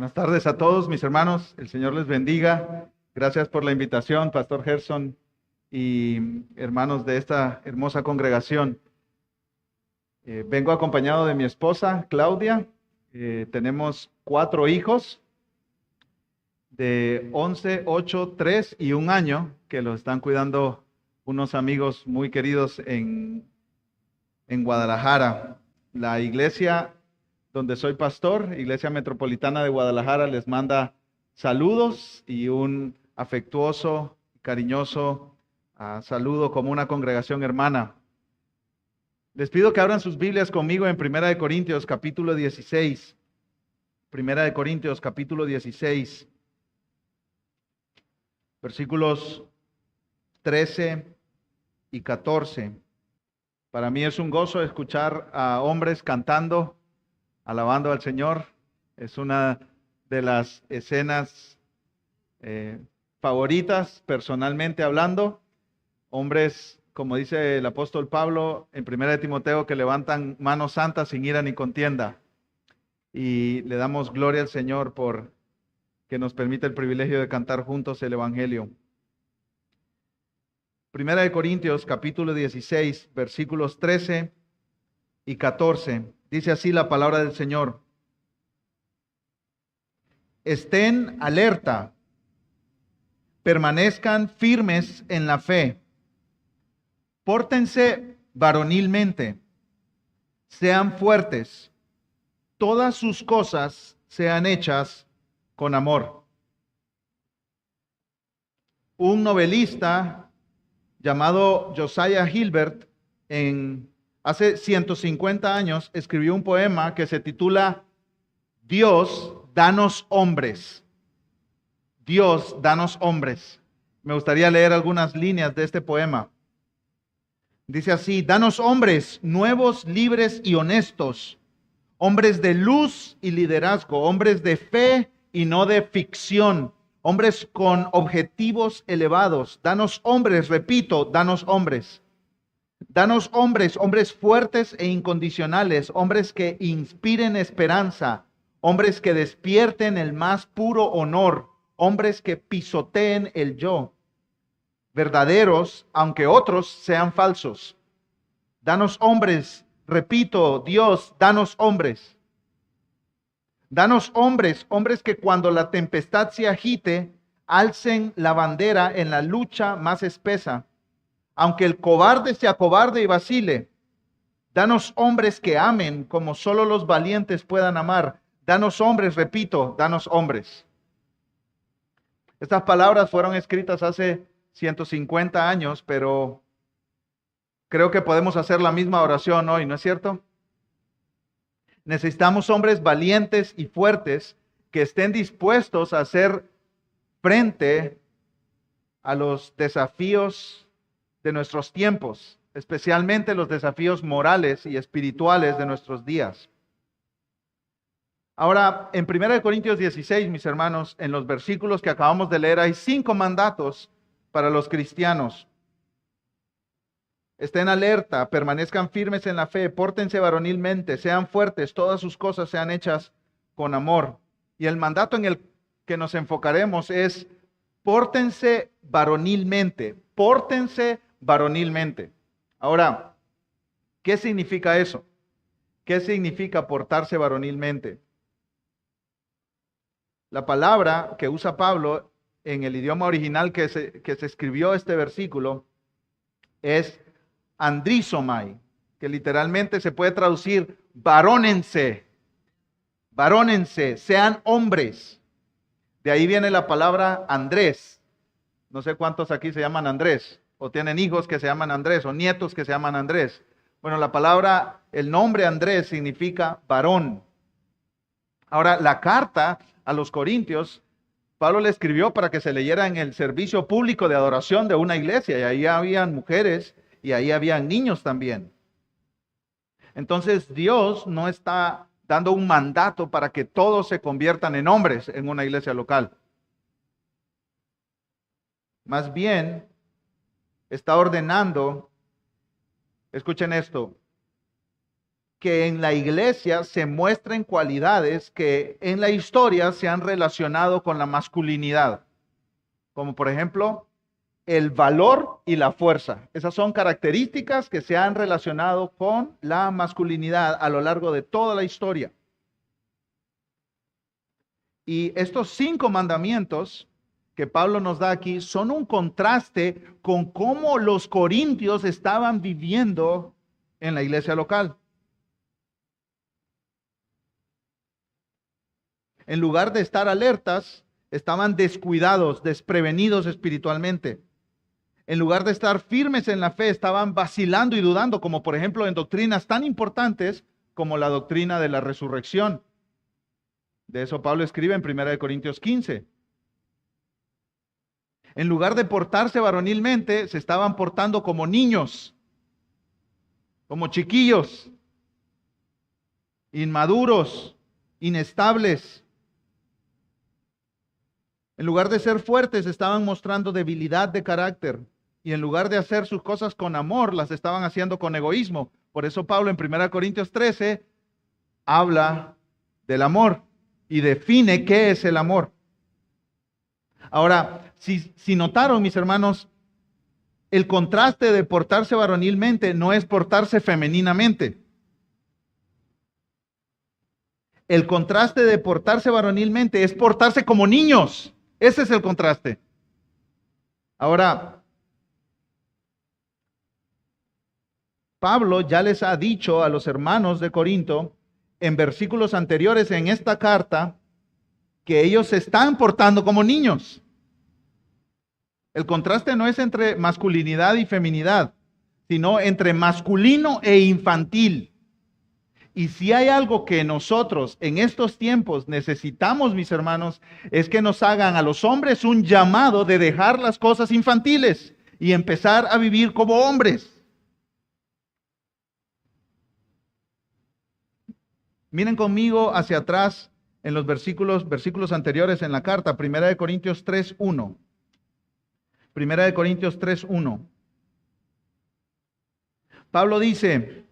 Buenas tardes a todos mis hermanos, el Señor les bendiga. Gracias por la invitación, Pastor Gerson y hermanos de esta hermosa congregación. Vengo acompañado de mi esposa, Claudia. Tenemos 4 hijos de 11, 8, 3 y 1 año que los están cuidando unos amigos muy queridos en Guadalajara. La iglesia donde soy pastor, Iglesia Metropolitana de Guadalajara, les manda saludos y un afectuoso, cariñoso saludo como una congregación hermana. Les pido que abran sus Biblias conmigo en Primera de Corintios, capítulo 16. Primera de Corintios, capítulo 16, versículos 13 y 14. Para mí es un gozo escuchar a hombres cantando, alabando al Señor. Es una de las escenas favoritas, personalmente hablando. Hombres, como dice el apóstol Pablo en 1 de Timoteo, que levantan manos santas sin ira ni contienda. Y le damos gloria al Señor por que nos permite el privilegio de cantar juntos el Evangelio. Primera de Corintios, capítulo 16, versículos 13 y 14. Dice así la palabra del Señor. Estén alerta, permanezcan firmes en la fe, pórtense varonilmente, sean fuertes, todas sus cosas sean hechas con amor. Un novelista llamado Josiah Gilbert, hace 150 años, escribió un poema que se titula Dios, danos hombres. Dios, danos hombres. Me gustaría leer algunas líneas de este poema. Dice así: danos hombres nuevos, libres y honestos, hombres de luz y liderazgo, hombres de fe y no de ficción, hombres con objetivos elevados. Danos hombres, repito, danos hombres. Danos hombres, hombres fuertes e incondicionales, hombres que inspiren esperanza, hombres que despierten el más puro honor, hombres que pisoteen el yo, verdaderos, aunque otros sean falsos. Danos hombres, repito, Dios, danos hombres. Danos hombres, hombres que cuando la tempestad se agite, alcen la bandera en la lucha más espesa. Aunque el cobarde se acobarde y vacile, danos hombres que amen como solo los valientes puedan amar. Danos hombres, repito, danos hombres. Estas palabras fueron escritas hace 150 años, pero creo que podemos hacer la misma oración hoy, ¿no es cierto? Necesitamos hombres valientes y fuertes que estén dispuestos a hacer frente a los desafíos de nuestros tiempos, especialmente los desafíos morales y espirituales de nuestros días. Ahora, en 1 Corintios 16, mis hermanos, en los versículos que acabamos de leer, hay 5 mandatos para los cristianos. Estén alerta, permanezcan firmes en la fe, pórtense varonilmente, sean fuertes, todas sus cosas sean hechas con amor. Y el mandato en el que nos enfocaremos es: pórtense varonilmente, pórtense varonilmente. Ahora, ¿qué significa eso? ¿Qué significa portarse varonilmente? La palabra que usa Pablo en el idioma original que se escribió este versículo es andrizomai, que literalmente se puede traducir varónense, varónense, sean hombres. De ahí viene la palabra Andrés. No sé cuántos aquí se llaman Andrés, o tienen hijos que se llaman Andrés, o nietos que se llaman Andrés. Bueno, la palabra, el nombre Andrés significa varón. Ahora, la carta a los Corintios, Pablo le escribió para que se leyera en el servicio público de adoración de una iglesia, y ahí habían mujeres y ahí habían niños también. Entonces, Dios no está dando un mandato para que todos se conviertan en hombres en una iglesia local. Más bien, está ordenando, escuchen esto, que en la iglesia se muestren cualidades que en la historia se han relacionado con la masculinidad, como por ejemplo el valor y la fuerza. Esas son características que se han relacionado con la masculinidad a lo largo de toda la historia. Y estos 5 mandamientos que Pablo nos da aquí son un contraste con cómo los corintios estaban viviendo en la iglesia local. En lugar de estar alertas, estaban descuidados, desprevenidos espiritualmente. En lugar de estar firmes en la fe, estaban vacilando y dudando, como por ejemplo en doctrinas tan importantes como la doctrina de la resurrección. De eso Pablo escribe en 1 Corintios 15. En lugar de portarse varonilmente, se estaban portando como niños, como chiquillos, inmaduros, inestables. En lugar de ser fuertes, estaban mostrando debilidad de carácter. Y en lugar de hacer sus cosas con amor, las estaban haciendo con egoísmo. Por eso Pablo en 1 Corintios 13 habla del amor y define qué es el amor. Ahora, si notaron, mis hermanos, el contraste de portarse varonilmente no es portarse femeninamente. El contraste de portarse varonilmente es portarse como niños. Ese es el contraste. Ahora, Pablo ya les ha dicho a los hermanos de Corinto en versículos anteriores en esta carta que ellos se están portando como niños. El contraste no es entre masculinidad y feminidad, sino entre masculino e infantil. Y si hay algo que nosotros en estos tiempos necesitamos, mis hermanos, es que nos hagan a los hombres un llamado de dejar las cosas infantiles y empezar a vivir como hombres. Miren conmigo hacia atrás en los versículos anteriores en la carta, 1 Corintios 3:1. 1 Corintios 3:1. Pablo dice: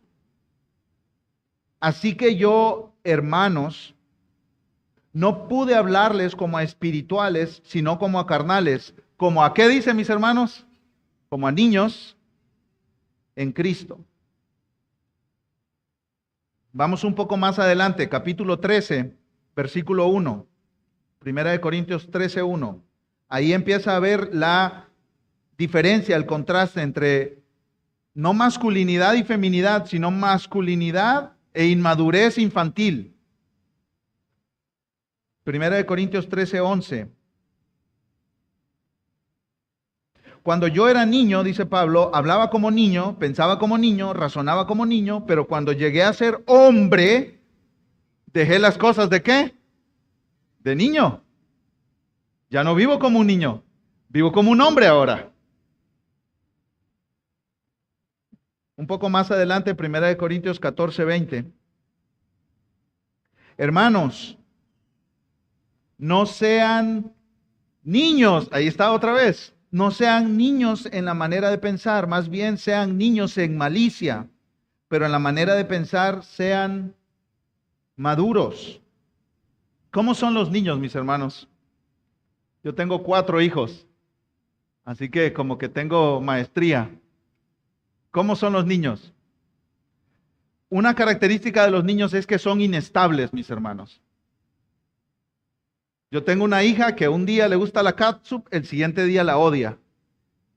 así que yo, hermanos, no pude hablarles como a espirituales, sino como a carnales. ¿Como a qué dice, mis hermanos? Como a niños en Cristo. Vamos un poco más adelante, capítulo 13, versículo 1. 1 Corintios 13:1. Ahí empieza a ver la diferencia, el contraste entre no masculinidad y feminidad, sino masculinidad e inmadurez infantil. 1 Corintios 13:11. Cuando yo era niño, dice Pablo, hablaba como niño, pensaba como niño, razonaba como niño, pero cuando llegué a ser hombre, dejé las cosas ¿de qué? De niño. Ya no vivo como un niño, vivo como un hombre ahora. Un poco más adelante, 1 Corintios 14:20. Hermanos, no sean niños, ahí está otra vez, no sean niños en la manera de pensar, más bien sean niños en malicia, pero en la manera de pensar sean maduros. ¿Cómo son los niños, mis hermanos? Yo tengo 4 hijos, así que como que tengo maestría. ¿Cómo son los niños? Una característica de los niños es que son inestables, mis hermanos. Yo tengo una hija que un día le gusta la catsup, el siguiente día la odia.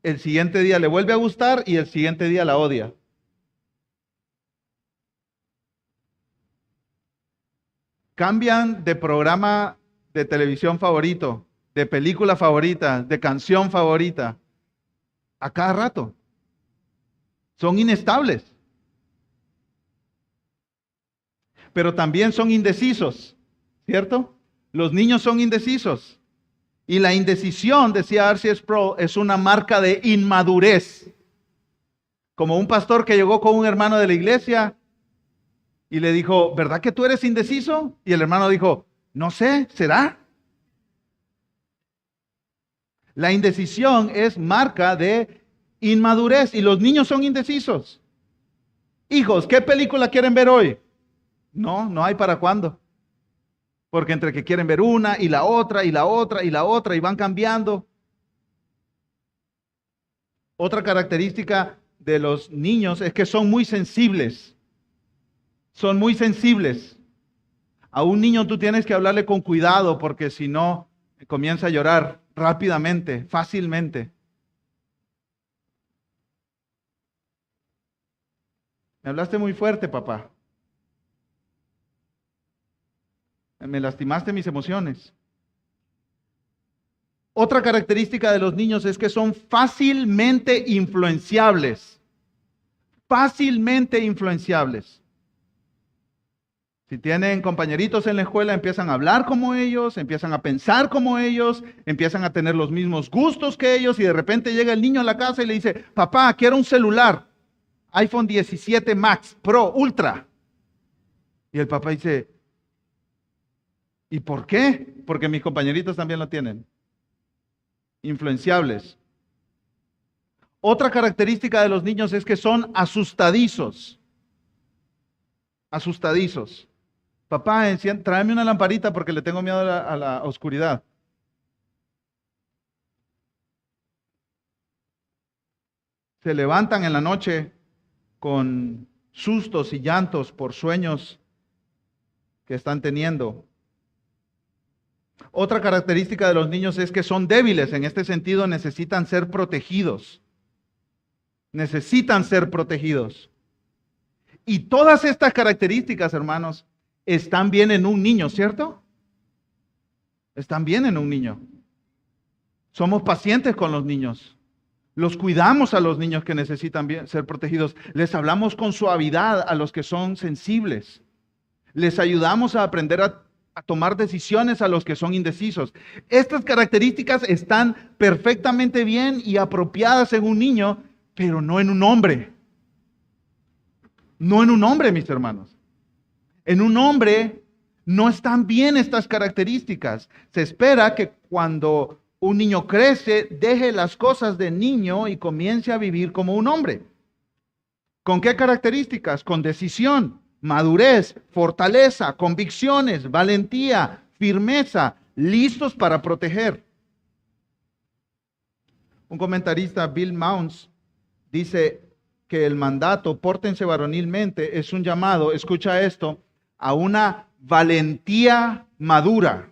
El siguiente día le vuelve a gustar y el siguiente día la odia. Cambian de programa de televisión favorito, de película favorita, de canción favorita, a cada rato. Son inestables. Pero también son indecisos, ¿cierto? Los niños son indecisos. Y la indecisión, decía R.C. Sproul, es una marca de inmadurez. Como un pastor que llegó con un hermano de la iglesia y le dijo, ¿verdad que tú eres indeciso? Y el hermano dijo, no sé, ¿será? La indecisión es marca de inmadurez y los niños son indecisos. Hijos, ¿qué película quieren ver hoy? No, no hay para cuándo. Porque entre que quieren ver una y la otra y la otra y la otra y van cambiando. Otra característica de los niños es que son muy sensibles. Son muy sensibles. A un niño tú tienes que hablarle con cuidado porque si no comienza a llorar rápidamente, fácilmente. Me hablaste muy fuerte, papá. Me lastimaste mis emociones. Otra característica de los niños es que son fácilmente influenciables. Fácilmente influenciables. Si tienen compañeritos en la escuela, empiezan a hablar como ellos, empiezan a pensar como ellos, empiezan a tener los mismos gustos que ellos y de repente llega el niño a la casa y le dice, papá, quiero un celular, iPhone 17 Max, Pro, Ultra. Y el papá dice, ¿y por qué? Porque mis compañeritos también lo tienen. Influenciables. Otra característica de los niños es que son asustadizos. Asustadizos. Papá, tráeme una lamparita porque le tengo miedo a la oscuridad. Se levantan en la noche con sustos y llantos por sueños que están teniendo. Otra característica de los niños es que son débiles. En este sentido, necesitan ser protegidos. Necesitan ser protegidos. Y todas estas características, hermanos, están bien en un niño, ¿cierto? Están bien en un niño. Somos pacientes con los niños. Los cuidamos a los niños que necesitan ser protegidos. Les hablamos con suavidad a los que son sensibles. Les ayudamos a aprender a tomar decisiones a los que son indecisos. Estas características están perfectamente bien y apropiadas en un niño, pero no en un hombre. No en un hombre, mis hermanos. En un hombre no están bien estas características. Se espera que cuando un niño crece, deje las cosas de niño y comience a vivir como un hombre. ¿Con qué características? Con decisión, madurez, fortaleza, convicciones, valentía, firmeza, listos para proteger. Un comentarista, Bill Mounce, dice que el mandato, pórtense varonilmente, es un llamado, escucha esto, a una valentía madura.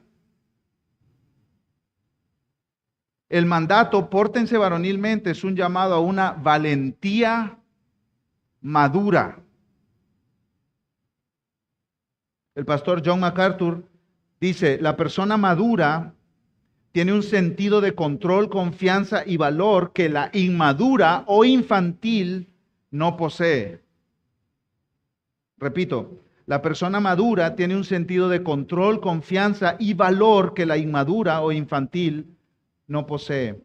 El mandato, pórtense varonilmente, es un llamado a una valentía madura. El pastor John MacArthur dice, la persona madura tiene un sentido de control, confianza y valor que la inmadura o infantil no posee. Repito, la persona madura tiene un sentido de control, confianza y valor que la inmadura o infantil no posee.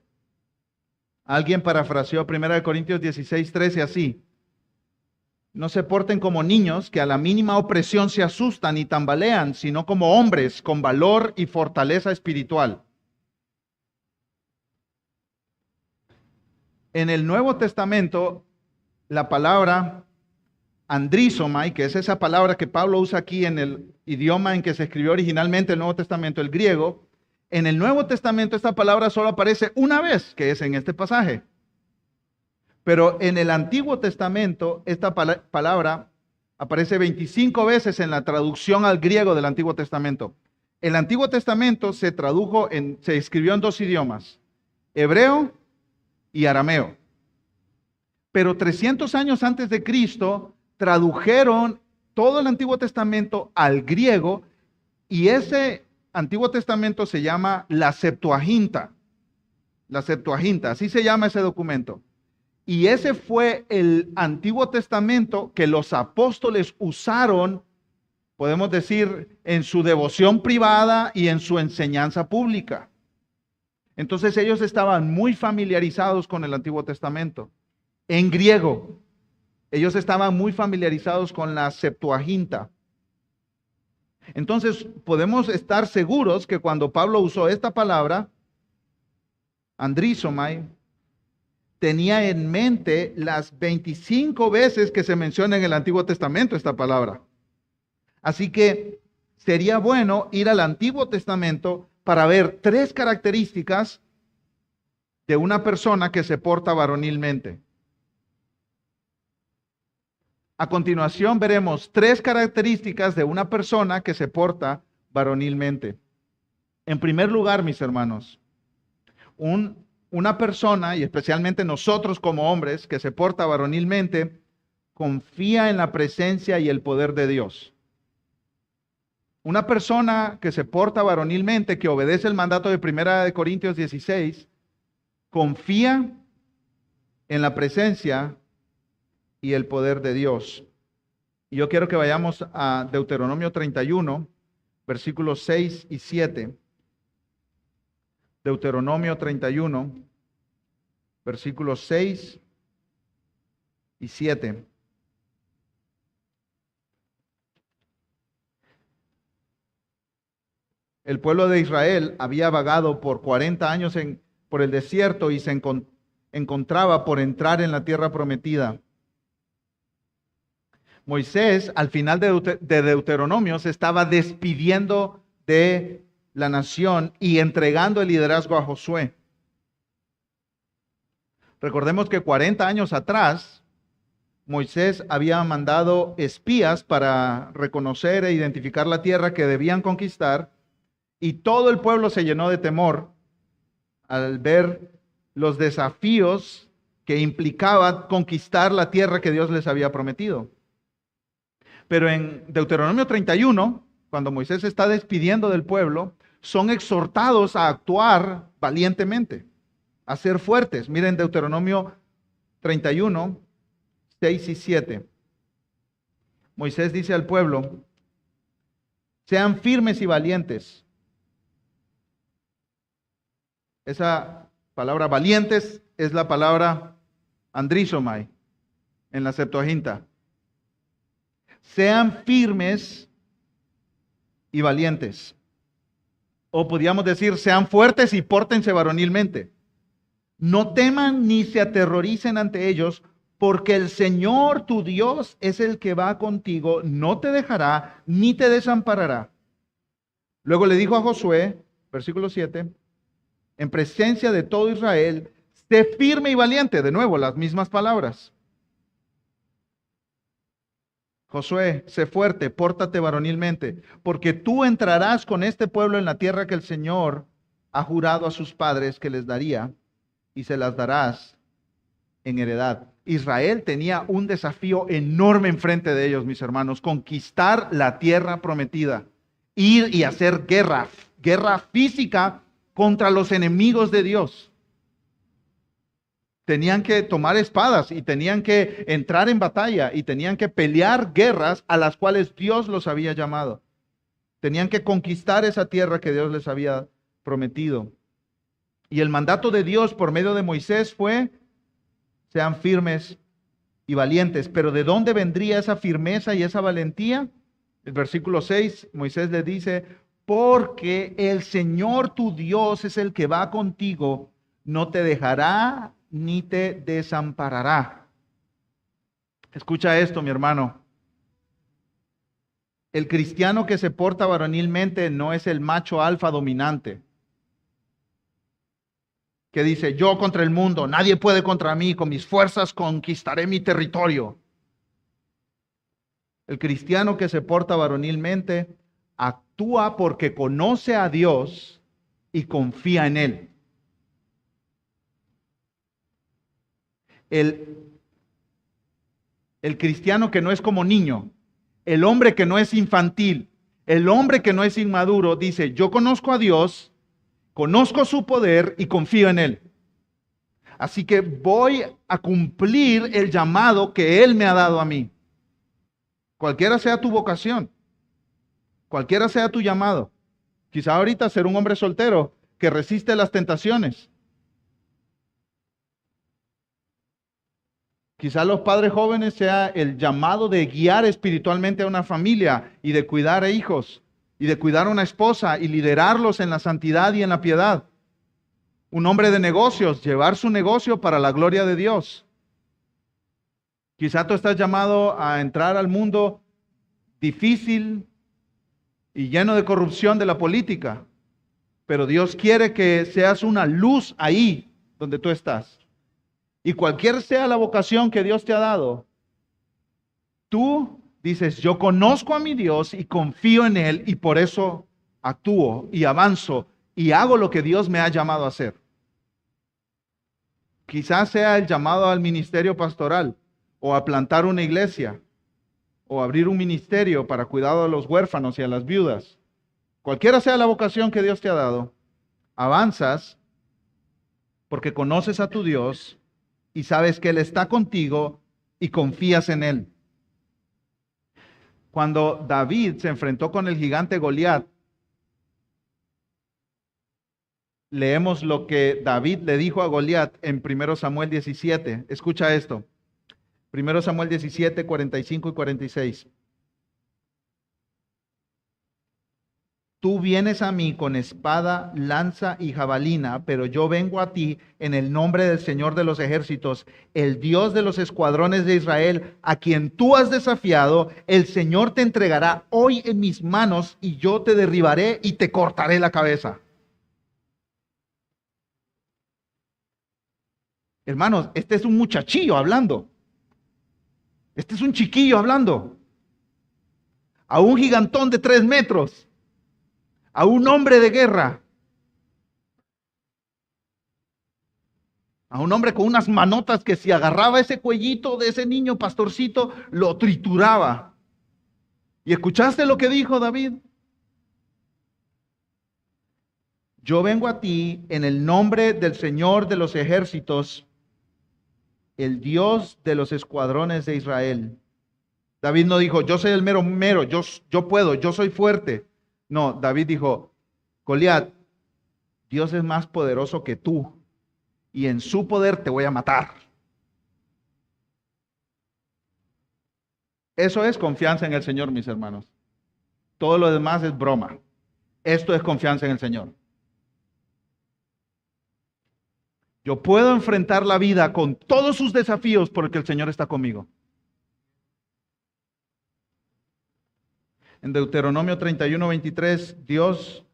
Alguien parafraseó 1 Corintios 16:13 así. No se porten como niños que a la mínima opresión se asustan y tambalean, sino como hombres con valor y fortaleza espiritual. En el Nuevo Testamento, la palabra andrizomai, que es esa palabra que Pablo usa aquí en el idioma en que se escribió originalmente el Nuevo Testamento, el griego, en el Nuevo Testamento esta palabra solo aparece una vez, que es en este pasaje. Pero en el Antiguo Testamento esta palabra aparece 25 veces en la traducción al griego del Antiguo Testamento. El Antiguo Testamento se escribió en dos idiomas, hebreo y arameo. Pero 300 años antes de Cristo tradujeron todo el Antiguo Testamento al griego y ese Antiguo Testamento se llama la Septuaginta. La Septuaginta, así se llama ese documento. Y ese fue el Antiguo Testamento que los apóstoles usaron, podemos decir, en su devoción privada y en su enseñanza pública. Entonces ellos estaban muy familiarizados con el Antiguo Testamento. En griego, ellos estaban muy familiarizados con la Septuaginta. Entonces podemos estar seguros que cuando Pablo usó esta palabra, andrizomai, tenía en mente las 25 veces que se menciona en el Antiguo Testamento esta palabra. Así que sería bueno ir al Antiguo Testamento para ver 3 características de una persona que se porta varonilmente. A continuación veremos 3 características de una persona que se porta varonilmente. En primer lugar, mis hermanos, una persona, y especialmente nosotros como hombres, que se porta varonilmente, confía en la presencia y el poder de Dios. Una persona que se porta varonilmente, que obedece el mandato de 1 Corintios 16, confía en la presencia y el poder de Dios. Y yo quiero que vayamos a Deuteronomio 31, versículos 6 y 7. Deuteronomio 31, versículos 6 y 7. El pueblo de Israel había vagado por 40 años por el desierto y se encontraba por entrar en la tierra prometida. Moisés, al final de Deuteronomio, se estaba despidiendo de la nación y entregando el liderazgo a Josué. Recordemos que 40 años atrás, Moisés había mandado espías para reconocer e identificar la tierra que debían conquistar, y todo el pueblo se llenó de temor al ver los desafíos que implicaba conquistar la tierra que Dios les había prometido. Pero en Deuteronomio 31, cuando Moisés se está despidiendo del pueblo, son exhortados a actuar valientemente, a ser fuertes. Miren Deuteronomio 31, 6 y 7. Moisés dice al pueblo: sean firmes y valientes. Esa palabra valientes es la palabra andrizomai en la Septuaginta. Sean firmes y valientes. O podríamos decir, sean fuertes y pórtense varonilmente. No teman ni se aterroricen ante ellos, porque el Señor tu Dios es el que va contigo, no te dejará ni te desamparará. Luego le dijo a Josué, versículo 7, en presencia de todo Israel, sé firme y valiente. De nuevo, las mismas palabras. Josué, sé fuerte, pórtate varonilmente, porque tú entrarás con este pueblo en la tierra que el Señor ha jurado a sus padres que les daría, y se las darás en heredad. Israel tenía un desafío enorme enfrente de ellos, mis hermanos: conquistar la tierra prometida, ir y hacer guerra física contra los enemigos de Dios. Tenían que tomar espadas y tenían que entrar en batalla y tenían que pelear guerras a las cuales Dios los había llamado. Tenían que conquistar esa tierra que Dios les había prometido. Y el mandato de Dios por medio de Moisés fue: sean firmes y valientes. Pero ¿de dónde vendría esa firmeza y esa valentía? El versículo 6, Moisés le dice: porque el Señor tu Dios es el que va contigo, no te dejará ni te desamparará. Escucha esto, mi hermano. El cristiano que se porta varonilmente no es el macho alfa dominante, que dice: yo contra el mundo, nadie puede contra mí, con mis fuerzas conquistaré mi territorio. El cristiano que se porta varonilmente actúa porque conoce a Dios y confía en Él. El cristiano que no es como niño, el hombre que no es infantil, el hombre que no es inmaduro, dice: yo conozco a Dios, conozco su poder y confío en Él. Así que voy a cumplir el llamado que Él me ha dado a mí. Cualquiera sea tu vocación, cualquiera sea tu llamado. Quizá ahorita ser un hombre soltero que resiste las tentaciones. Quizá los padres jóvenes sea el llamado de guiar espiritualmente a una familia y de cuidar a hijos y de cuidar a una esposa y liderarlos en la santidad y en la piedad. Un hombre de negocios, llevar su negocio para la gloria de Dios. Quizá tú estás llamado a entrar al mundo difícil y lleno de corrupción de la política, pero Dios quiere que seas una luz ahí donde tú estás. Y cualquier sea la vocación que Dios te ha dado, tú dices, yo conozco a mi Dios y confío en Él y por eso actúo y avanzo y hago lo que Dios me ha llamado a hacer. Quizás sea el llamado al ministerio pastoral o a plantar una iglesia o abrir un ministerio para cuidado de los huérfanos y a las viudas. Cualquiera sea la vocación que Dios te ha dado, avanzas porque conoces a tu Dios y sabes que Él está contigo y confías en Él. Cuando David se enfrentó con el gigante Goliat, leemos lo que David le dijo a Goliat en 1 Samuel 17. Escucha esto. 1 Samuel 17, 45 y 46. Tú vienes a mí con espada, lanza y jabalina, pero yo vengo a ti en el nombre del Señor de los ejércitos, el Dios de los escuadrones de Israel, a quien tú has desafiado. El Señor te entregará hoy en mis manos y yo te derribaré y te cortaré la cabeza. Hermanos, este es un muchachillo hablando. Este es un chiquillo hablando. A un gigantón de 3 metros. A un hombre de guerra. A un hombre con unas manotas que si agarraba ese cuellito de ese niño pastorcito, lo trituraba. ¿Y escuchaste lo que dijo David? Yo vengo a ti en el nombre del Señor de los ejércitos, el Dios de los escuadrones de Israel. David no dijo, yo soy el mero, yo puedo, yo soy fuerte. No, David dijo, Goliat, Dios es más poderoso que tú y en su poder te voy a matar. Eso es confianza en el Señor, mis hermanos. Todo lo demás es broma. Esto es confianza en el Señor. Yo puedo enfrentar la vida con todos sus desafíos porque el Señor está conmigo. En Deuteronomio 31, 23, Dios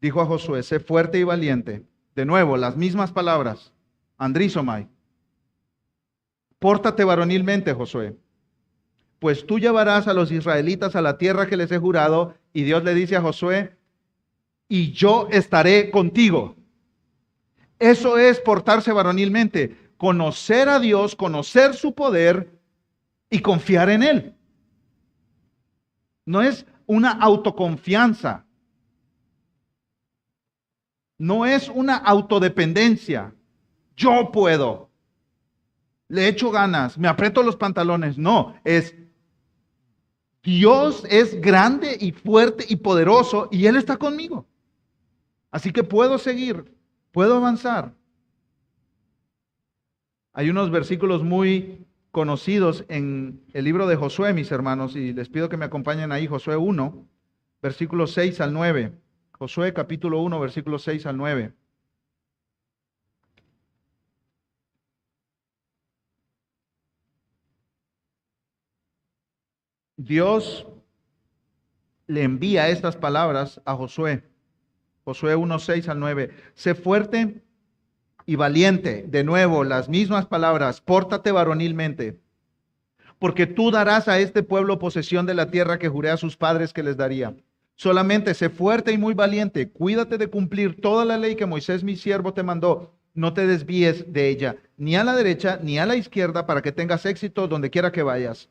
dijo a Josué, sé fuerte y valiente. De nuevo, las mismas palabras. Andrizomai. Pórtate varonilmente, Josué. Pues tú llevarás a los israelitas a la tierra que les he jurado. Y Dios le dice a Josué, y yo estaré contigo. Eso es portarse varonilmente. Conocer a Dios, conocer su poder y confiar en Él. No es una autoconfianza. No es una autodependencia. Yo puedo. Le echo ganas, me aprieto los pantalones. No, es Dios es grande y fuerte y poderoso y Él está conmigo. Así que puedo seguir, puedo avanzar. Hay unos versículos muy conocidos en el libro de Josué, mis hermanos, y les pido que me acompañen ahí, Josué 1, versículos 6 al 9. Josué capítulo 1, versículos 6 al 9. Dios le envía estas palabras a Josué. Josué 1, 6 al 9. Sé fuerte y valiente. De nuevo, las mismas palabras. Pórtate varonilmente. Porque tú darás a este pueblo posesión de la tierra que juré a sus padres que les daría. Solamente sé fuerte y muy valiente. Cuídate de cumplir toda la ley que Moisés mi siervo te mandó. No te desvíes de ella, ni a la derecha ni a la izquierda, para que tengas éxito donde quiera que vayas.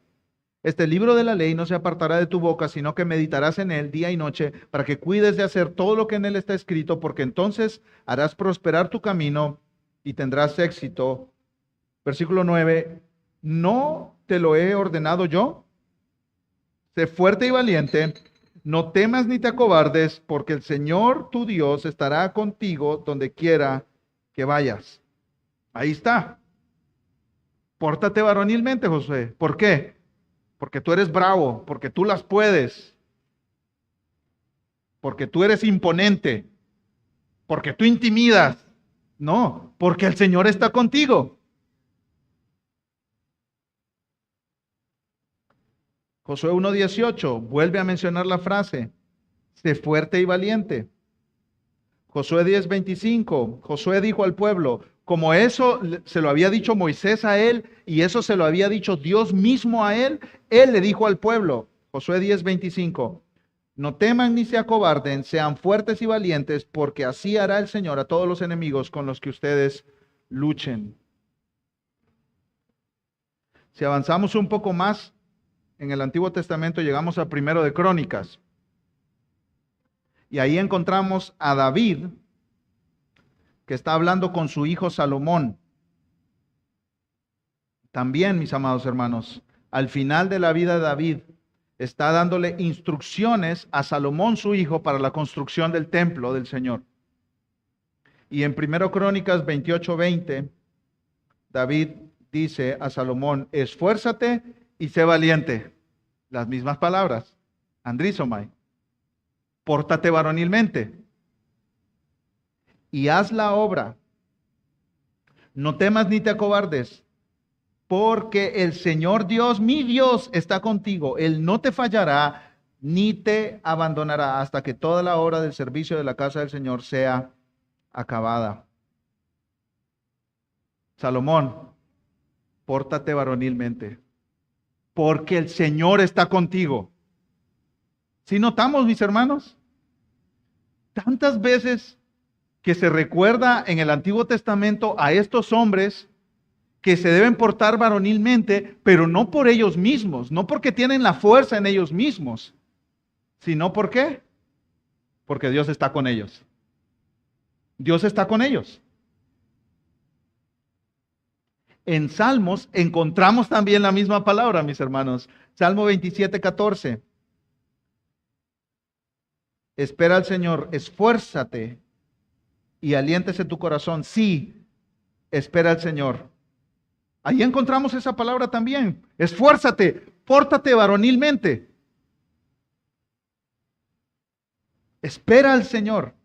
Este libro de la ley no se apartará de tu boca, sino que meditarás en él día y noche, para que cuides de hacer todo lo que en él está escrito, porque entonces harás prosperar tu camino y tendrás éxito. Versículo 9, ¿no te lo he ordenado yo? Sé fuerte y valiente, no temas ni te acobardes, porque el Señor tu Dios estará contigo donde quiera que vayas. Ahí está. Pórtate varonilmente, Josué. ¿Por qué? Porque tú eres bravo, porque tú las puedes, porque tú eres imponente, porque tú intimidas. No, porque el Señor está contigo. Josué 1:18 vuelve a mencionar la frase, sé fuerte y valiente. Josué 10:25, Josué dijo al pueblo, como eso se lo había dicho Moisés a él y eso se lo había dicho Dios mismo a él le dijo al pueblo, Josué 10:25, no teman ni se acobarden, sean fuertes y valientes, porque así hará el Señor a todos los enemigos con los que ustedes luchen. Si avanzamos un poco más en el Antiguo Testamento, llegamos a Primero de Crónicas. Y ahí encontramos a David, que está hablando con su hijo Salomón. También, mis amados hermanos, al final de la vida de David, está dándole instrucciones a Salomón, su hijo, para la construcción del templo del Señor. Y en 1 Crónicas 28:20, David dice a Salomón, esfuérzate y sé valiente. Las mismas palabras, andrizomai. Pórtate varonilmente y haz la obra. No temas ni te acobardes, porque el Señor Dios, mi Dios, está contigo. Él no te fallará ni te abandonará hasta que toda la obra del servicio de la casa del Señor sea acabada. Salomón, pórtate varonilmente, porque el Señor está contigo. ¿Sí notamos, mis hermanos? Tantas veces que se recuerda en el Antiguo Testamento a estos hombres que se deben portar varonilmente, pero no por ellos mismos, no porque tienen la fuerza en ellos mismos, sino ¿por qué? Porque Dios está con ellos. Dios está con ellos. En Salmos encontramos también la misma palabra, mis hermanos. Salmo 27:14. Espera al Señor, esfuérzate y aliéntese tu corazón. Sí, espera al Señor. Ahí encontramos esa palabra también. Esfuérzate, pórtate varonilmente. Espera al Señor.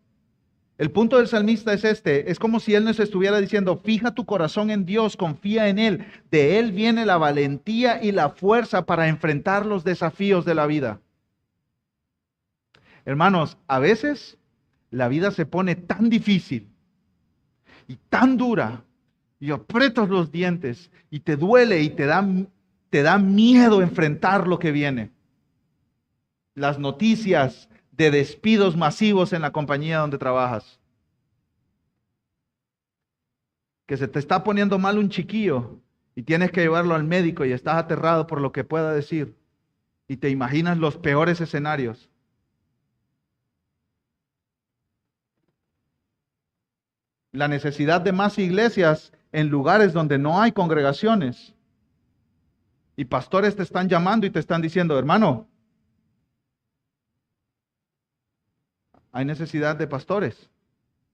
El punto del salmista es este, es como si él nos estuviera diciendo, fija tu corazón en Dios, confía en Él. De Él viene la valentía y la fuerza para enfrentar los desafíos de la vida. Hermanos, a veces la vida se pone tan difícil y tan dura y aprietas los dientes y te duele y te da miedo enfrentar lo que viene. Las noticias de despidos masivos en la compañía donde trabajas. Que se te está poniendo mal un chiquillo y tienes que llevarlo al médico y estás aterrado por lo que pueda decir y te imaginas los peores escenarios. La necesidad de más iglesias en lugares donde no hay congregaciones. Y pastores te están llamando y te están diciendo, hermano, hay necesidad de pastores,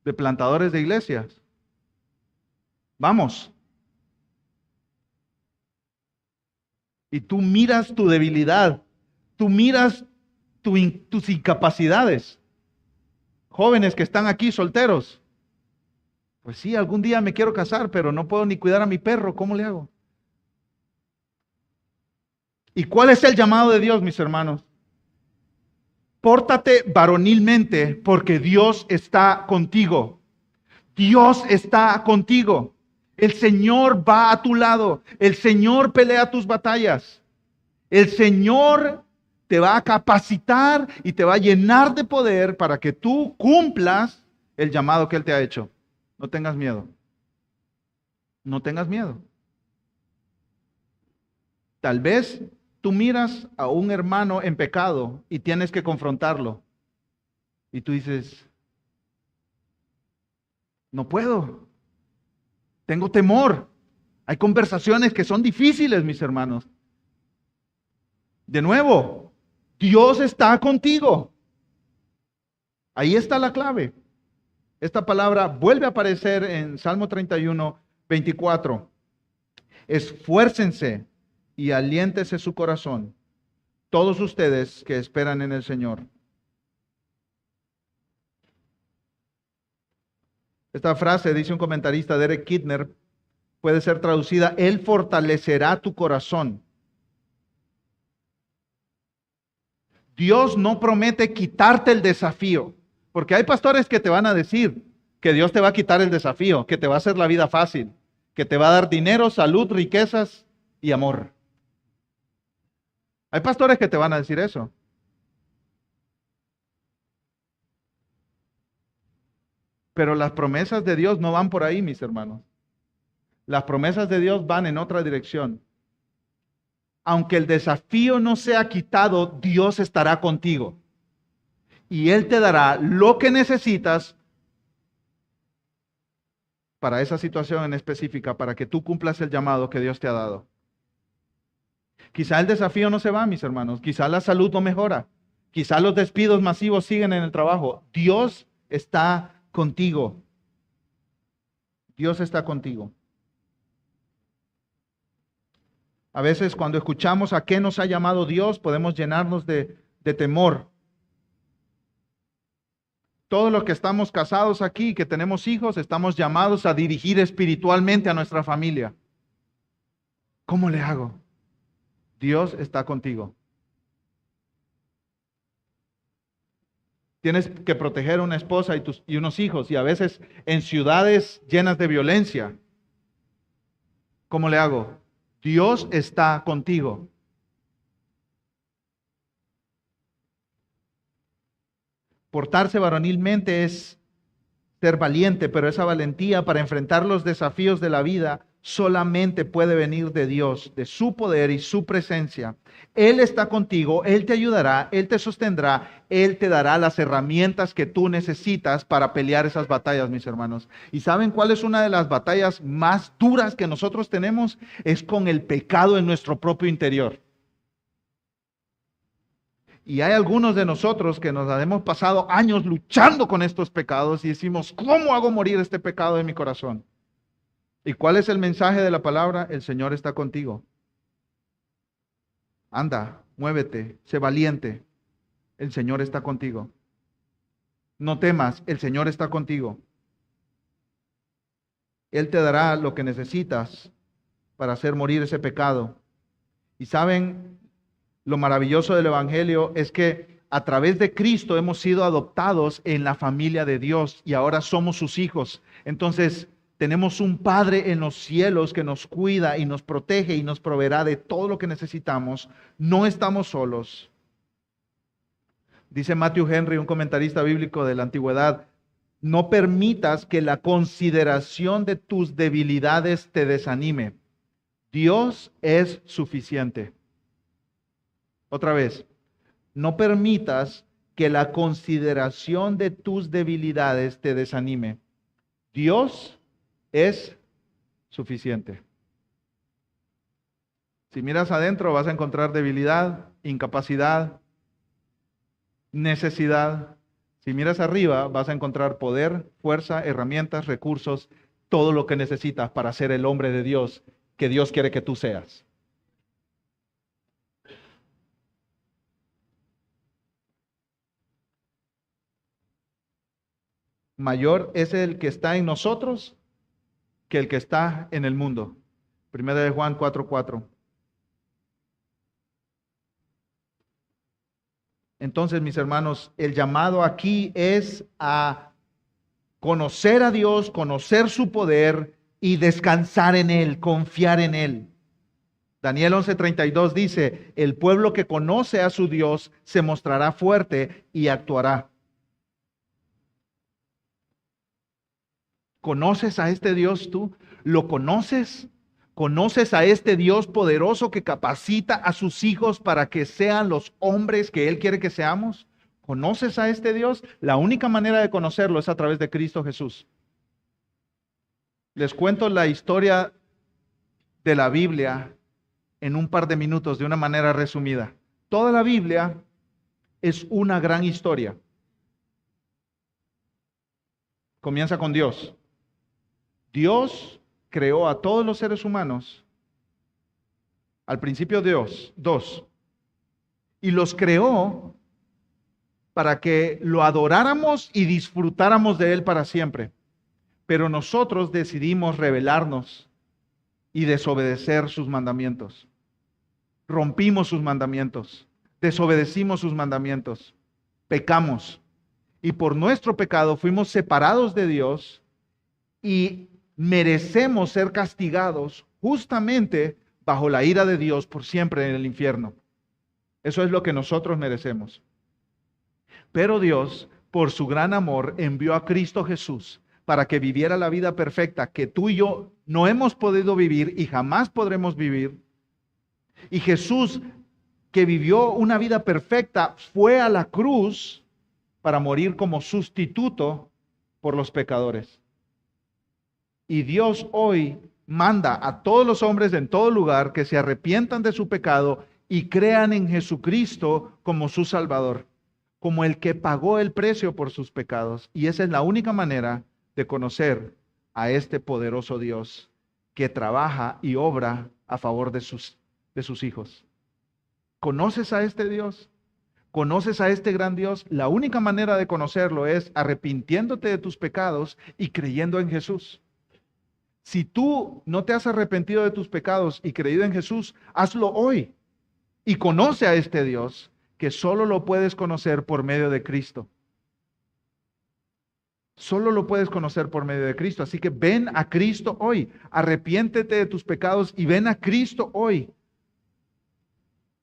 de plantadores de iglesias. Vamos. Y tú miras tu debilidad, tú miras tus incapacidades. Jóvenes que están aquí solteros. Pues sí, algún día me quiero casar, pero no puedo ni cuidar a mi perro. ¿Cómo le hago? ¿Y cuál es el llamado de Dios, mis hermanos? Pórtate varonilmente porque Dios está contigo. Dios está contigo. El Señor va a tu lado. El Señor pelea tus batallas. El Señor te va a capacitar y te va a llenar de poder para que tú cumplas el llamado que Él te ha hecho. No tengas miedo. No tengas miedo. Tal vez tú miras a un hermano en pecado y tienes que confrontarlo. Y tú dices, no puedo. Tengo temor. Hay conversaciones que son difíciles, mis hermanos. De nuevo, Dios está contigo. Ahí está la clave. Esta palabra vuelve a aparecer en Salmo 31:24. Esfuércense y aliéntese su corazón, todos ustedes que esperan en el Señor. Esta frase, dice un comentarista, Derek Kidner, puede ser traducida: Él fortalecerá tu corazón. Dios no promete quitarte el desafío, porque hay pastores que te van a decir que Dios te va a quitar el desafío, que te va a hacer la vida fácil, que te va a dar dinero, salud, riquezas y amor. Hay pastores que te van a decir eso. Pero las promesas de Dios no van por ahí, mis hermanos. Las promesas de Dios van en otra dirección. Aunque el desafío no sea quitado, Dios estará contigo. Y Él te dará lo que necesitas para esa situación en específica, para que tú cumplas el llamado que Dios te ha dado. Quizá el desafío no se va, mis hermanos. Quizá la salud no mejora. Quizá los despidos masivos siguen en el trabajo. Dios está contigo. Dios está contigo. A veces cuando escuchamos a qué nos ha llamado Dios, podemos llenarnos de temor. Todos los que estamos casados aquí, que tenemos hijos, estamos llamados a dirigir espiritualmente a nuestra familia. ¿Cómo le hago? Dios está contigo. Tienes que proteger a una esposa y unos hijos, y a veces en ciudades llenas de violencia. ¿Cómo le hago? Dios está contigo. Portarse varonilmente es ser valiente, pero esa valentía para enfrentar los desafíos de la vida solamente puede venir de Dios, de su poder y su presencia. Él está contigo, Él te ayudará, Él te sostendrá, Él te dará las herramientas que tú necesitas para pelear esas batallas, mis hermanos. ¿Y saben cuál es una de las batallas más duras que nosotros tenemos? Es con el pecado en nuestro propio interior. Y hay algunos de nosotros que nos hemos pasado años luchando con estos pecados y decimos: ¿cómo hago morir este pecado de mi corazón? ¿Y cuál es el mensaje de la palabra? El Señor está contigo. Anda, muévete, sé valiente. El Señor está contigo. No temas, el Señor está contigo. Él te dará lo que necesitas para hacer morir ese pecado. Y saben, lo maravilloso del Evangelio es que a través de Cristo hemos sido adoptados en la familia de Dios y ahora somos sus hijos. Entonces, tenemos un Padre en los cielos que nos cuida y nos protege y nos proveerá de todo lo que necesitamos. No estamos solos. Dice Matthew Henry, un comentarista bíblico de la antigüedad: no permitas que la consideración de tus debilidades te desanime. Dios es suficiente. Otra vez, no permitas que la consideración de tus debilidades te desanime. Dios es suficiente. Si miras adentro vas a encontrar debilidad, incapacidad, necesidad. Si miras arriba vas a encontrar poder, fuerza, herramientas, recursos, todo lo que necesitas para ser el hombre de Dios que Dios quiere que tú seas. Mayor es el que está en nosotros que el que está en el mundo. Primera de Juan 4:4. Entonces, mis hermanos, el llamado aquí es a conocer a Dios, conocer su poder y descansar en Él, confiar en Él. Daniel 11:32 dice: el pueblo que conoce a su Dios se mostrará fuerte y actuará. ¿Conoces a este Dios tú? ¿Lo conoces? ¿Conoces a este Dios poderoso que capacita a sus hijos para que sean los hombres que Él quiere que seamos? ¿Conoces a este Dios? La única manera de conocerlo es a través de Cristo Jesús. Les cuento la historia de la Biblia en un par de minutos de una manera resumida. Toda la Biblia es una gran historia. Comienza con Dios. Dios creó a todos los seres humanos. Al principio Dios, dos. Y los creó para que lo adoráramos y disfrutáramos de Él para siempre. pero nosotros decidimos rebelarnos y desobedecer sus mandamientos. Rompimos sus mandamientos, desobedecimos sus mandamientos, pecamos. Y por nuestro pecado fuimos separados de Dios y merecemos ser castigados justamente bajo la ira de Dios por siempre en el infierno. Eso es lo que nosotros merecemos. Pero Dios, por su gran amor, envió a Cristo Jesús para que viviera la vida perfecta que tú y yo no hemos podido vivir y jamás podremos vivir. Y Jesús, que vivió una vida perfecta, fue a la cruz para morir como sustituto por los pecadores. Y Dios hoy manda a todos los hombres en todo lugar que se arrepientan de su pecado y crean en Jesucristo como su Salvador, como el que pagó el precio por sus pecados. Y esa es la única manera de conocer a este poderoso Dios que trabaja y obra a favor de sus hijos. ¿Conoces a este Dios? ¿Conoces a este gran Dios? La única manera de conocerlo es arrepintiéndote de tus pecados y creyendo en Jesús. Si tú no te has arrepentido de tus pecados y creído en Jesús, hazlo hoy y conoce a este Dios que solo lo puedes conocer por medio de Cristo. Solo lo puedes conocer por medio de Cristo. Así que ven a Cristo hoy, arrepiéntete de tus pecados y ven a Cristo hoy.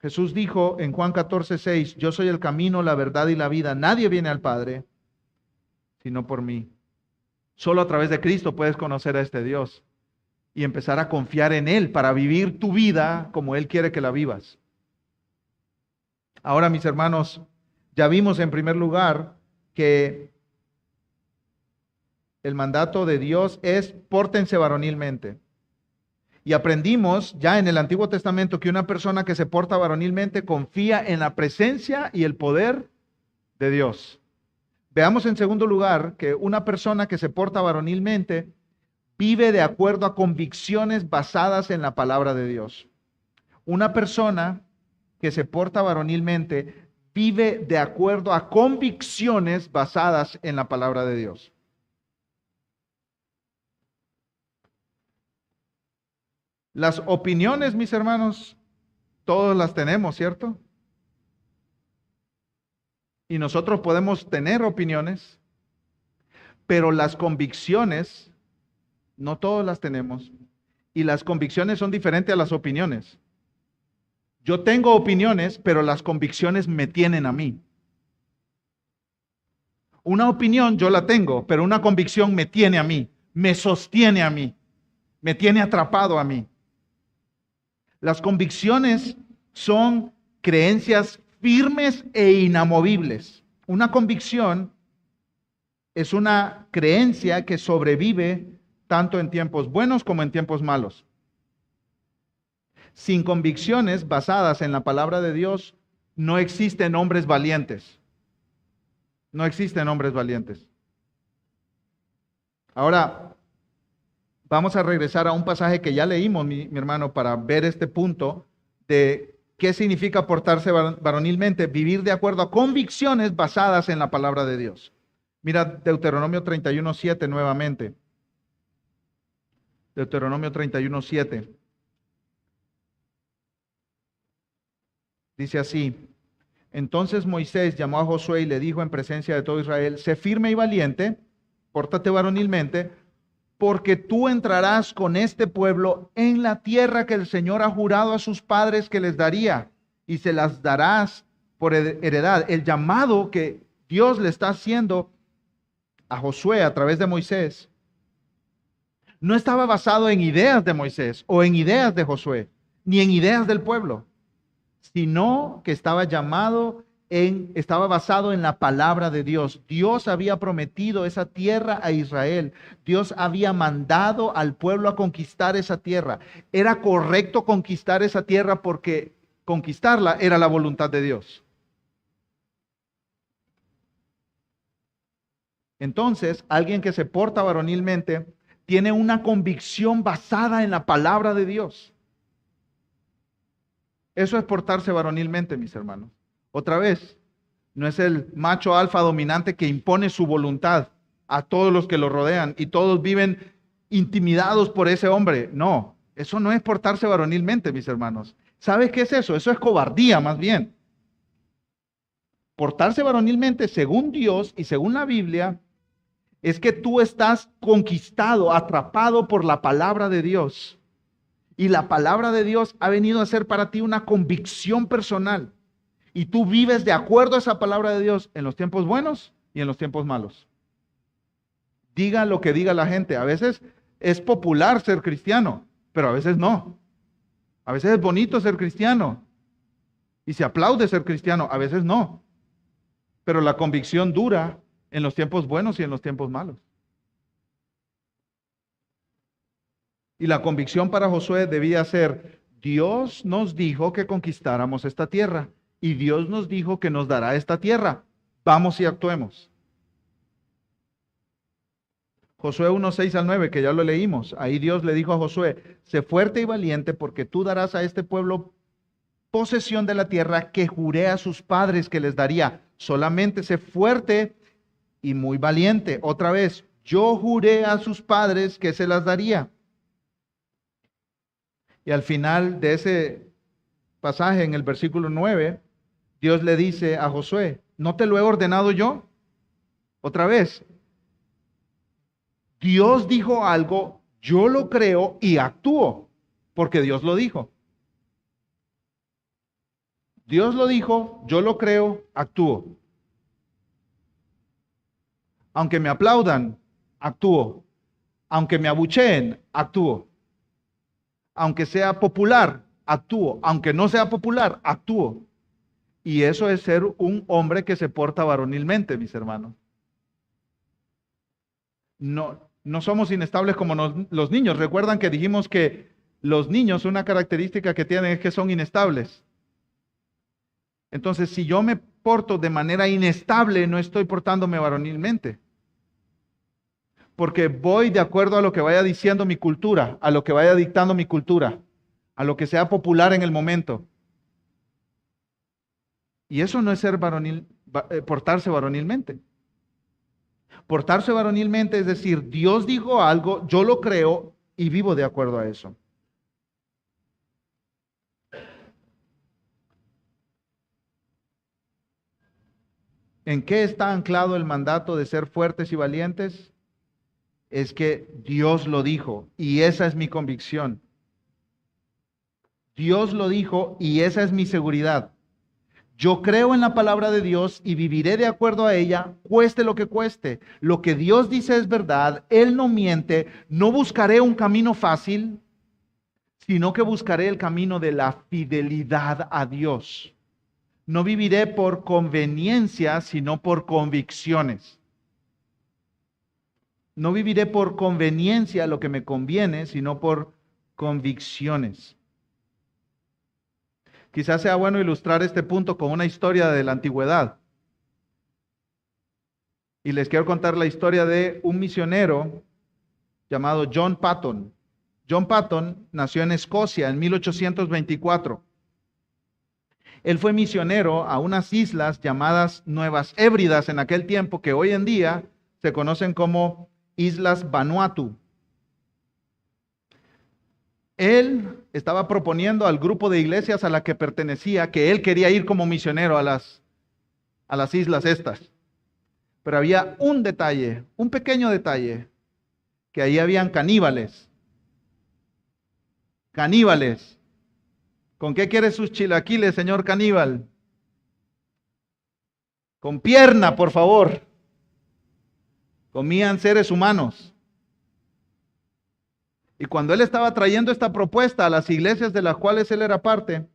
Jesús dijo en Juan 14:6, yo soy el camino, la verdad y la vida. Nadie viene al Padre sino por mí. Solo a través de Cristo puedes conocer a este Dios y empezar a confiar en Él para vivir tu vida como Él quiere que la vivas. Ahora, mis hermanos, ya vimos en primer lugar que el mandato de Dios es pórtense varonilmente. Y aprendimos ya en el Antiguo Testamento que una persona que se porta varonilmente confía en la presencia y el poder de Dios. Veamos en segundo lugar que una persona que se porta varonilmente vive de acuerdo a convicciones basadas en la palabra de Dios. Una persona que se porta varonilmente vive de acuerdo a convicciones basadas en la palabra de Dios. Las opiniones, mis hermanos, todos las tenemos, ¿cierto? Y nosotros podemos tener opiniones, pero las convicciones, no todos las tenemos. Y las convicciones son diferentes a las opiniones. Yo tengo opiniones, pero las convicciones me tienen a mí. Una opinión yo la tengo, pero una convicción me tiene a mí, me sostiene a mí, me tiene atrapado a mí. Las convicciones son creencias firmes e inamovibles. Una convicción es una creencia que sobrevive tanto en tiempos buenos como en tiempos malos. Sin convicciones basadas en la palabra de Dios, no existen hombres valientes. No existen hombres valientes. Ahora, vamos a regresar a un pasaje que ya leímos, mi hermano, para ver este punto de qué significa portarse varonilmente, vivir de acuerdo a convicciones basadas en la palabra de Dios. Mira Deuteronomio 31:7 nuevamente. Deuteronomio 31:7. Dice así: entonces Moisés llamó a Josué y le dijo en presencia de todo Israel, sé firme y valiente, pórtate varonilmente, porque tú entrarás con este pueblo en la tierra que el Señor ha jurado a sus padres que les daría, y se las darás por heredad. El llamado que Dios le está haciendo a Josué a través de Moisés no estaba basado en ideas de Moisés o en ideas de Josué, ni en ideas del pueblo, sino que estaba basado en la palabra de Dios. Dios había prometido esa tierra a Israel. Dios había mandado al pueblo a conquistar esa tierra. Era correcto conquistar esa tierra porque conquistarla era la voluntad de Dios. Entonces, alguien que se porta varonilmente tiene una convicción basada en la palabra de Dios. Eso es portarse varonilmente, mis hermanos. Otra vez, no es el macho alfa dominante que impone su voluntad, a todos los que lo rodean y todos viven intimidados por ese hombre. No, eso no es portarse varonilmente, mis hermanos. ¿Sabes qué es eso? Eso es cobardía más bien. Portarse varonilmente, según Dios y según la Biblia, es que tú estás conquistado, atrapado por la palabra de Dios. Y la palabra de Dios ha venido a ser para ti una convicción personal. Y tú vives de acuerdo a esa palabra de Dios en los tiempos buenos y en los tiempos malos. Diga lo que diga la gente. A veces es popular ser cristiano, pero a veces no. A veces es bonito ser cristiano y se aplaude ser cristiano, a veces no. Pero la convicción dura en los tiempos buenos y en los tiempos malos. Y la convicción para Josué debía ser: Dios nos dijo que conquistáramos esta tierra y Dios nos dijo que nos dará esta tierra. Vamos y actuemos. Josué 1, 6 al 9, que ya lo leímos. Ahí Dios le dijo a Josué: sé fuerte y valiente, porque tú darás a este pueblo posesión de la tierra que juré a sus padres que les daría. Solamente sé fuerte y muy valiente. Otra vez, yo juré a sus padres que se las daría. Y al final de ese pasaje, en el versículo 9, Dios le dice a Josué: ¿no te lo he ordenado yo? Otra vez, Dios dijo algo, yo lo creo y actúo, porque Dios lo dijo. Dios lo dijo, yo lo creo, actúo. Aunque me aplaudan, actúo. Aunque me abucheen, actúo. Aunque sea popular, actúo. Aunque no sea popular, actúo. Y eso es ser un hombre que se porta varonilmente, mis hermanos. No somos inestables como los niños. Recuerdan que dijimos que los niños, una característica que tienen es que son inestables. Entonces, si yo me porto de manera inestable, no estoy portándome varonilmente. Porque voy de acuerdo a lo que vaya diciendo mi cultura, a lo que vaya dictando mi cultura, a lo que sea popular en el momento. Y eso no es ser varonil, portarse varonilmente. Portarse varonilmente es decir, Dios dijo algo, yo lo creo y vivo de acuerdo a eso. ¿En qué está anclado el mandato de ser fuertes y valientes? Es que Dios lo dijo y esa es mi convicción. Dios lo dijo y esa es mi seguridad. Yo creo en la palabra de Dios y viviré de acuerdo a ella, cueste lo que cueste. Lo que Dios dice es verdad, Él no miente. No buscaré un camino fácil, sino que buscaré el camino de la fidelidad a Dios. No viviré por conveniencia, sino por convicciones. No viviré por conveniencia lo que me conviene, sino por convicciones. Quizás sea bueno ilustrar este punto con una historia de la antigüedad. Y les quiero contar la historia de un misionero llamado John Paton. John Paton nació en Escocia en 1824. Él fue misionero a unas islas llamadas Nuevas Hébridas en aquel tiempo, que hoy en día se conocen como Islas Vanuatu. Él estaba proponiendo al grupo de iglesias a la que pertenecía que él quería ir como misionero a las islas estas. Pero había un detalle, un pequeño detalle, que ahí habían caníbales. Caníbales. ¿Con qué quiere sus chilaquiles, señor caníbal? Con pierna, por favor. Comían seres humanos. Y cuando él estaba trayendo esta propuesta a las iglesias de las cuales él era parte,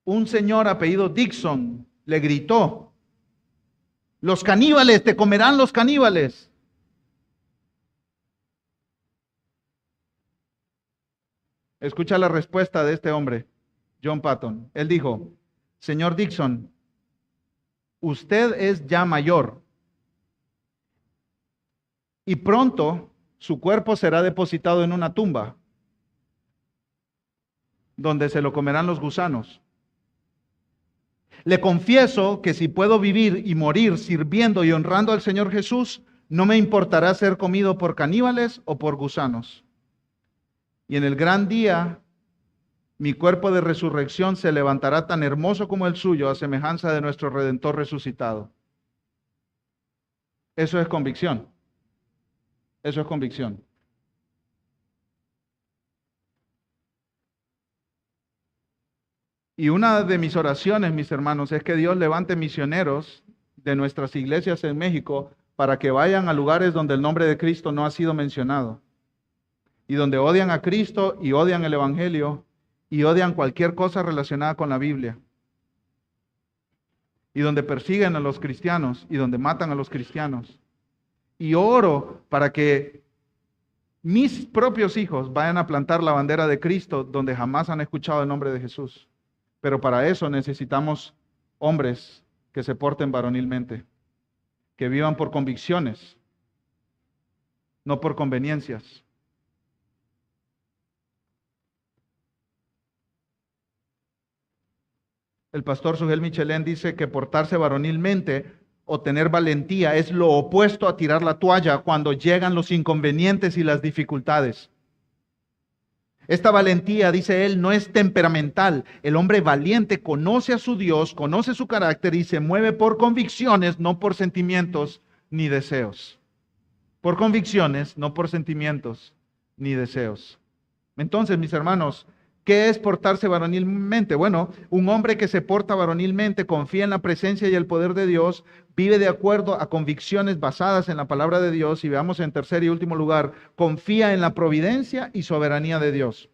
un señor apellido Dixon le gritó: los caníbales, te comerán los caníbales. Escucha la respuesta de este hombre, John Paton. Él dijo: señor Dixon, usted es ya mayor y pronto su cuerpo será depositado en una tumba donde se lo comerán los gusanos. Le confieso que si puedo vivir y morir sirviendo y honrando al Señor Jesús, no me importará ser comido por caníbales o por gusanos. Y en el gran día, mi cuerpo de resurrección se levantará tan hermoso como el suyo, a semejanza de nuestro Redentor resucitado. Eso es convicción. Eso es convicción. Y una de mis oraciones, mis hermanos, es que Dios levante misioneros de nuestras iglesias en México para que vayan a lugares donde el nombre de Cristo no ha sido mencionado. Y donde odian a Cristo y odian el Evangelio y odian cualquier cosa relacionada con la Biblia. Y donde persiguen a los cristianos y donde matan a los cristianos. Y oro para que mis propios hijos vayan a plantar la bandera de Cristo donde jamás han escuchado el nombre de Jesús. Pero para eso necesitamos hombres que se porten varonilmente, que vivan por convicciones, no por conveniencias. El pastor Sugel Michelén dice que portarse varonilmente o tener valentía es lo opuesto a tirar la toalla cuando llegan los inconvenientes y las dificultades. Esta valentía, dice él, no es temperamental. El hombre valiente conoce a su Dios, conoce su carácter y se mueve por convicciones, no por sentimientos ni deseos. Por convicciones, no por sentimientos ni deseos. Entonces, mis hermanos, ¿qué es portarse varonilmente? Bueno, un hombre que se porta varonilmente confía en la presencia y el poder de Dios, vive de acuerdo a convicciones basadas en la palabra de Dios y veamos en tercer y último lugar, confía en la providencia y soberanía de Dios.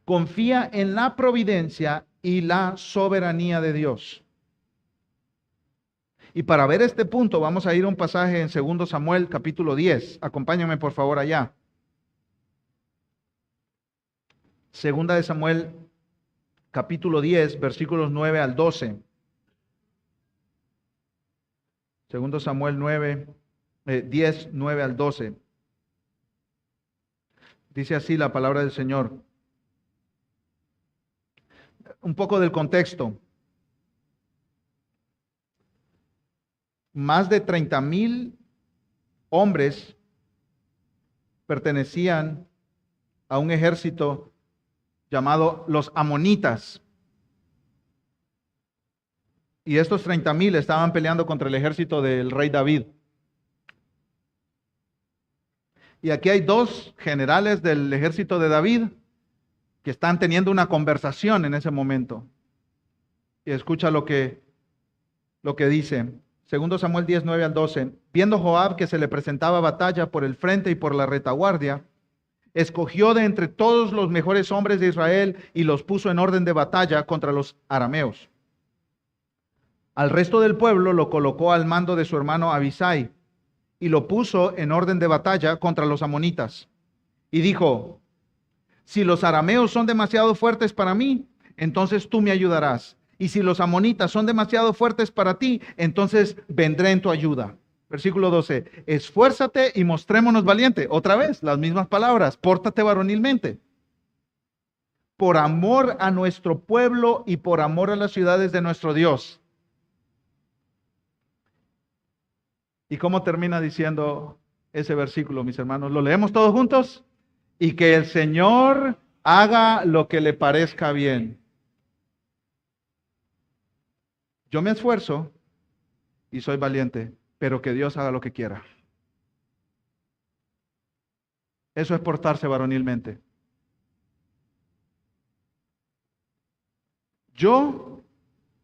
Confía en la providencia y la soberanía de Dios. Y para ver este punto vamos a ir a un pasaje en 2 Samuel capítulo 10. Acompáñame por favor allá. Segunda de Samuel, capítulo 10, versículos 9 al 12. Segundo Samuel 10, 9 al 12. Dice así la palabra del Señor. Un poco del contexto. Más de 30,000 hombres pertenecían a un ejército llamado los amonitas. Y estos 30,000 estaban peleando contra el ejército del rey David. Y aquí hay dos generales del ejército de David que están teniendo una conversación en ese momento. Y escucha lo que dice. 2 Samuel 10, 9 al 12. Viendo Joab que se le presentaba batalla por el frente y por la retaguardia, escogió de entre todos los mejores hombres de Israel y los puso en orden de batalla contra los arameos. Al resto del pueblo lo colocó al mando de su hermano Abisai y lo puso en orden de batalla contra los amonitas. Y dijo, si los arameos son demasiado fuertes para mí, entonces tú me ayudarás. Y si los amonitas son demasiado fuertes para ti, entonces vendré en tu ayuda. Versículo 12, esfuérzate y mostrémonos valiente. Otra vez, las mismas palabras, pórtate varonilmente. Por amor a nuestro pueblo y por amor a las ciudades de nuestro Dios. ¿Y cómo termina diciendo ese versículo, mis hermanos? ¿Lo leemos todos juntos? Y que el Señor haga lo que le parezca bien. Yo me esfuerzo y soy valiente, pero que Dios haga lo que quiera. Eso es portarse varonilmente. Yo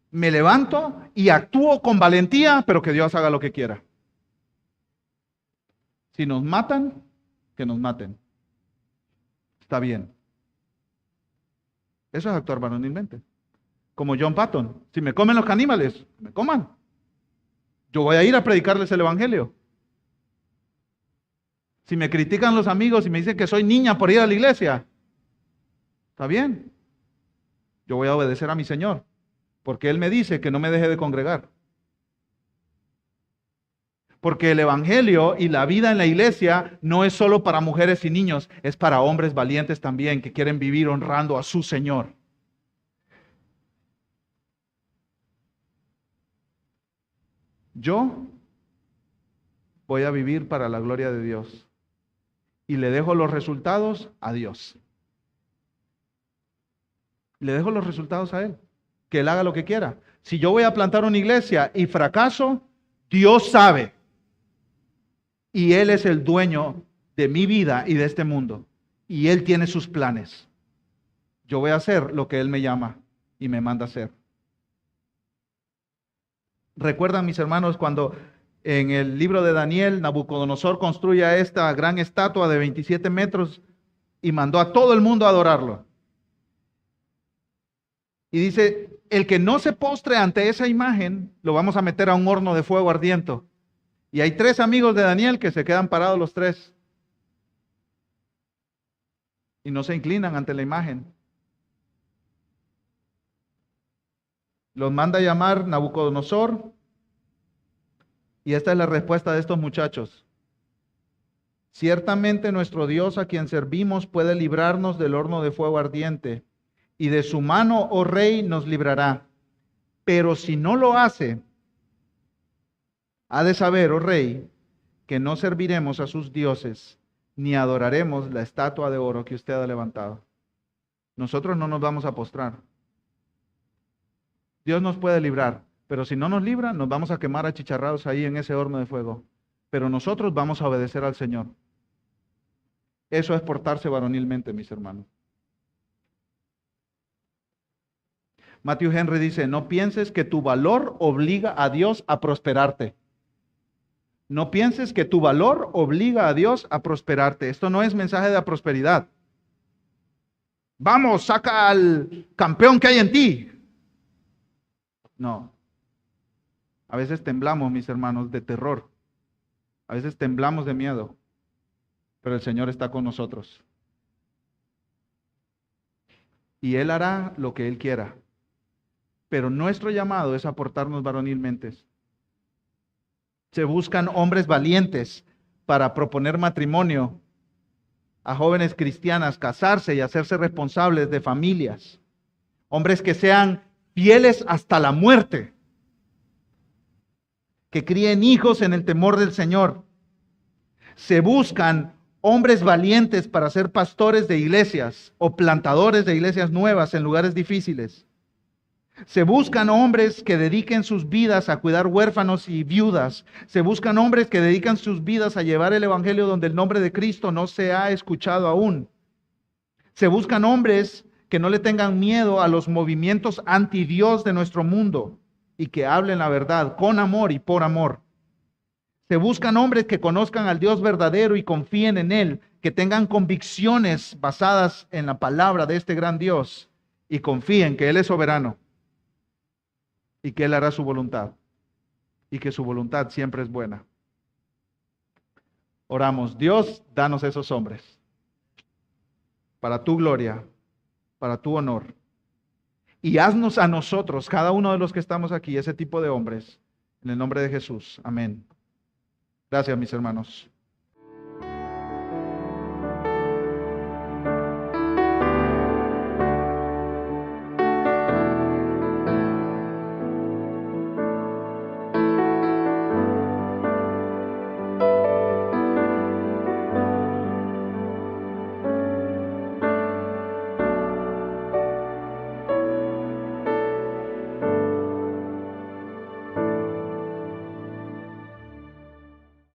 me levanto y actúo con valentía, pero que Dios haga lo que quiera. Si nos matan, que nos maten. Está bien. Eso es actuar varonilmente. Como John Patton. Si me comen los caníbales, me coman. Yo voy a ir a predicarles el evangelio. Si me critican los amigos y me dicen que soy niña por ir a la iglesia, está bien. Yo voy a obedecer a mi Señor, porque Él me dice que no me deje de congregar. Porque el evangelio y la vida en la iglesia no es solo para mujeres y niños, es para hombres valientes también que quieren vivir honrando a su Señor. yo voy a vivir para la gloria de Dios y le dejo los resultados a Dios. Le dejo los resultados a Él, que Él haga lo que quiera. Si yo voy a plantar una iglesia y fracaso, Dios sabe. Y Él es el dueño de mi vida y de este mundo. Y Él tiene sus planes. Yo voy a hacer lo que Él me llama y me manda a hacer. ¿Recuerdan, mis hermanos, cuando en el libro de Daniel, Nabucodonosor construye esta gran estatua de 27 metros y mandó a todo el mundo a adorarlo? Y dice, el que no se postre ante esa imagen, lo vamos a meter a un horno de fuego ardiente. Y hay 3 amigos de Daniel que se quedan parados los 3. Y no se inclinan ante la imagen. Los manda a llamar Nabucodonosor. Y esta es la respuesta de estos muchachos. Ciertamente nuestro Dios a quien servimos puede librarnos del horno de fuego ardiente. Y de su mano, oh rey, nos librará. Pero si no lo hace, ha de saber, oh rey, que no serviremos a sus dioses, ni adoraremos la estatua de oro que usted ha levantado. Nosotros no nos vamos a postrar. Dios nos puede librar, pero si no nos libra, nos vamos a quemar achicharrados ahí en ese horno de fuego. Pero nosotros vamos a obedecer al Señor. Eso es portarse varonilmente, mis hermanos. Matthew Henry dice, no pienses que tu valor obliga a Dios a prosperarte. No pienses que tu valor obliga a Dios a prosperarte. Esto no es mensaje de prosperidad. Vamos, saca al campeón que hay en ti. No. A veces temblamos, mis hermanos, de terror. A veces temblamos de miedo. Pero el Señor está con nosotros. Y Él hará lo que Él quiera. Pero nuestro llamado es a portarnos varonilmente. Se buscan hombres valientes para proponer matrimonio a jóvenes cristianas, casarse y hacerse responsables de familias. Hombres que sean fieles hasta la muerte. Que críen hijos en el temor del Señor. Se buscan hombres valientes para ser pastores de iglesias o plantadores de iglesias nuevas en lugares difíciles. Se buscan hombres que dediquen sus vidas a cuidar huérfanos y viudas. Se buscan hombres que dedican sus vidas a llevar el evangelio donde el nombre de Cristo no se ha escuchado aún. Se buscan hombres que no le tengan miedo a los movimientos anti-Dios de nuestro mundo y que hablen la verdad con amor y por amor. Se buscan hombres que conozcan al Dios verdadero y confíen en Él, que tengan convicciones basadas en la palabra de este gran Dios y confíen que Él es soberano. Y que Él hará su voluntad. Y que su voluntad siempre es buena. Oramos, Dios, danos esos hombres. Para tu gloria, para tu honor. Y haznos a nosotros, cada uno de los que estamos aquí, ese tipo de hombres. En el nombre de Jesús. Amén. Gracias, mis hermanos.